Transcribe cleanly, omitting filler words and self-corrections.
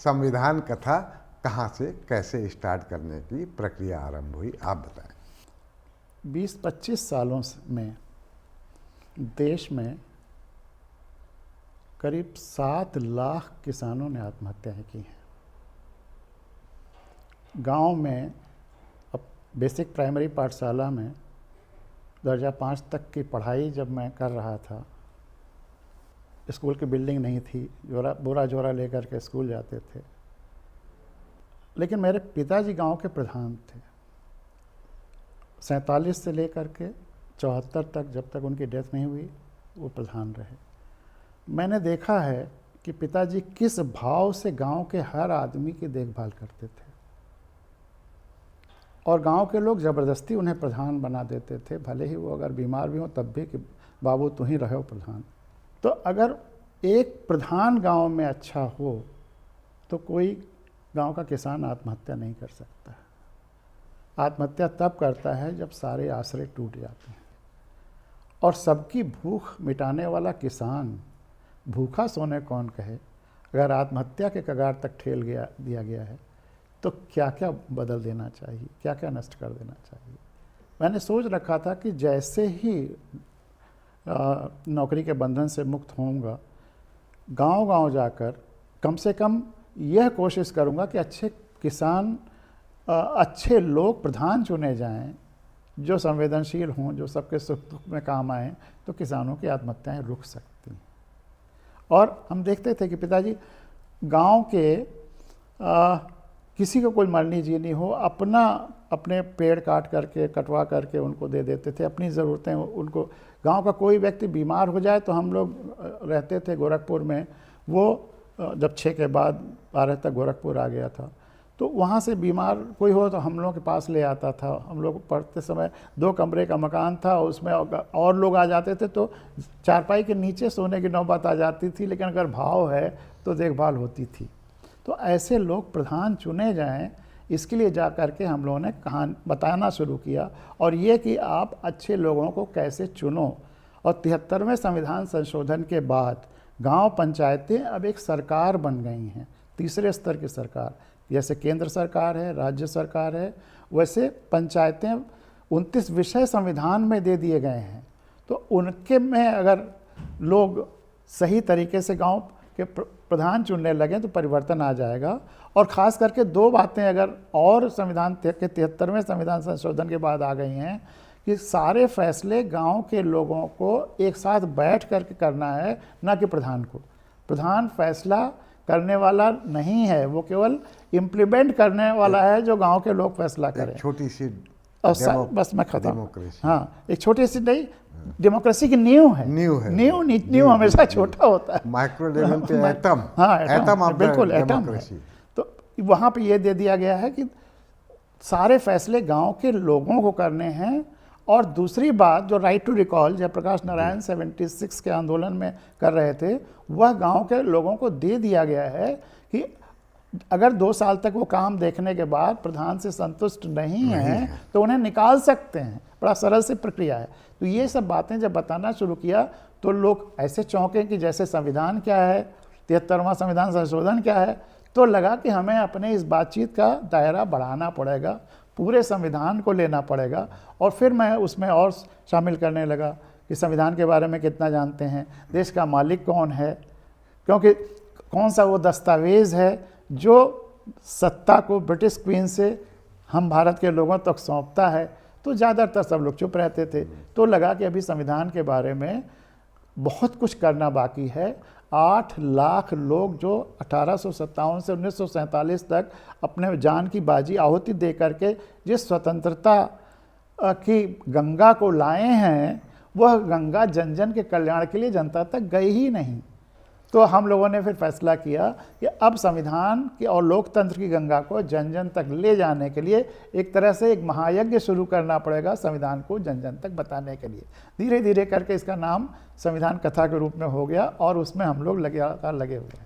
संविधान कथा कहाँ से कैसे स्टार्ट करने की प्रक्रिया आरंभ हुई, आप बताएं। 20-25 सालों में देश में करीब 7 लाख किसानों ने आत्महत्याएं की हैं। गांव में अब बेसिक प्राइमरी पाठशाला में दर्जा 5 तक की पढ़ाई जब मैं कर रहा था, स्कूल की बिल्डिंग नहीं थी, बोरा जोरा लेकर के स्कूल जाते थे। लेकिन मेरे पिताजी गांव के प्रधान थे। 47 से लेकर के 74 तक, जब तक उनकी डेथ नहीं हुई, वो प्रधान रहे। मैंने देखा है कि पिताजी किस भाव से गांव के हर आदमी की देखभाल करते थे, और गांव के लोग ज़बरदस्ती उन्हें प्रधान बना देते थे, भले ही वो अगर बीमार भी हो तब भी कि बाबू तू ही रहो प्रधान। तो अगर एक प्रधान गांव में अच्छा हो तो कोई गांव का किसान आत्महत्या नहीं कर सकता। आत्महत्या तब करता है जब सारे आसरे टूट जाते हैं। और सबकी भूख मिटाने वाला किसान भूखा सोने कौन कहे। अगर आत्महत्या के कगार तक दिया गया है तो क्या क्या बदल देना चाहिए, क्या क्या नष्ट कर देना चाहिए। मैंने सोच रखा था कि जैसे ही नौकरी के बंधन से मुक्त होऊंगा, गांव-गांव जाकर कम से कम यह कोशिश करूंगा कि अच्छे किसान, अच्छे लोग प्रधान चुने जाएं, जो संवेदनशील हों, जो सबके सुख दुख में काम आएँ, तो किसानों की आत्महत्याएं रुक सकती हैं। और हम देखते थे कि पिताजी गांव के किसी को कोई मरनी जीनी हो, अपने पेड़ कटवा करके उनको दे देते थे, अपनी ज़रूरतें उनको। गांव का कोई व्यक्ति बीमार हो जाए तो हम लोग रहते थे गोरखपुर में, वो जब 6 के बाद 12 तक गोरखपुर आ गया था, तो वहाँ से बीमार कोई हो तो हम लोगों के पास ले आता था। हम लोग पढ़ते समय 2 कमरे का मकान था, उसमें और लोग आ जाते थे तो चारपाई के नीचे सोने की नौबत आ जाती थी, लेकिन अगर भाव है तो देखभाल होती थी। तो ऐसे लोग प्रधान चुने जाएं, इसके लिए जा कर के हम लोगों ने कहानी बताना शुरू किया, और ये कि आप अच्छे लोगों को कैसे चुनो। और 73वें संविधान संशोधन के बाद गांव पंचायतें अब एक सरकार बन गई हैं, तीसरे स्तर की सरकार। जैसे केंद्र सरकार है, राज्य सरकार है, वैसे पंचायतें 29 विषय संविधान में दे दिए गए हैं। तो उनके में अगर लोग सही तरीके से गांव के प्रधान चुनने लगे तो परिवर्तन आ जाएगा। और ख़ास करके 2 बातें अगर और संविधान के 73वें संविधान संशोधन के बाद आ गई हैं कि सारे फैसले गांव के लोगों को एक साथ बैठ करके करना है, ना कि प्रधान को। प्रधान फैसला करने वाला नहीं है, वो केवल इम्प्लीमेंट करने वाला है, जो गांव के लोग फैसला करें। छोटी सी बस मैं खत्म। हाँ, एक छोटी सी नहीं, डेमोक्रेसी की नींव है। नींव हमेशा छोटा होता है। माइक्रो लेवल पे एटम। हाँ, एटम बिल्कुल एटम है। तो वहाँ पे ये दे दिया गया है कि सारे फैसले गांव के लोगों को करने हैं। और दूसरी बात, जो right to recall Jayaprakash Narayan 76 के आंदोलन में कर रहे थे, वह गांव के लोगों को दे दिया गया है कि अगर 2 साल तक वो काम देखने के बाद प्रधान से संतुष्ट नहीं है तो उन्हें निकाल सकते हैं। बड़ा सरल सी प्रक्रिया है। तो ये सब बातें जब बताना शुरू किया तो लोग ऐसे चौंके कि जैसे संविधान क्या है, 73वां संविधान संशोधन क्या है। तो लगा कि हमें अपने इस बातचीत का दायरा बढ़ाना पड़ेगा, पूरे संविधान को लेना पड़ेगा। और फिर मैं उसमें और शामिल करने लगा कि संविधान के बारे में कितना जानते हैं, देश का मालिक कौन है, क्योंकि कौन सा वो दस्तावेज़ है जो सत्ता को ब्रिटिश क्वीन से हम भारत के लोगों तक सौंपता है। तो ज़्यादातर सब लोग चुप रहते थे। तो लगा कि अभी संविधान के बारे में बहुत कुछ करना बाकी है। 8 लाख लोग जो 1857 से 1947 तक अपने जान की बाजी आहुति दे करके जिस स्वतंत्रता की गंगा को लाए हैं, वह गंगा जन जन के कल्याण के लिए जनता तक गई ही नहीं। तो हम लोगों ने फिर फैसला किया कि अब संविधान की और लोकतंत्र की गंगा को जन जन तक ले जाने के लिए एक तरह से एक महायज्ञ शुरू करना पड़ेगा, संविधान को जन जन तक बताने के लिए। धीरे धीरे करके इसका नाम संविधान कथा के रूप में हो गया और उसमें हम लोग लगातार लगे हुए हैं।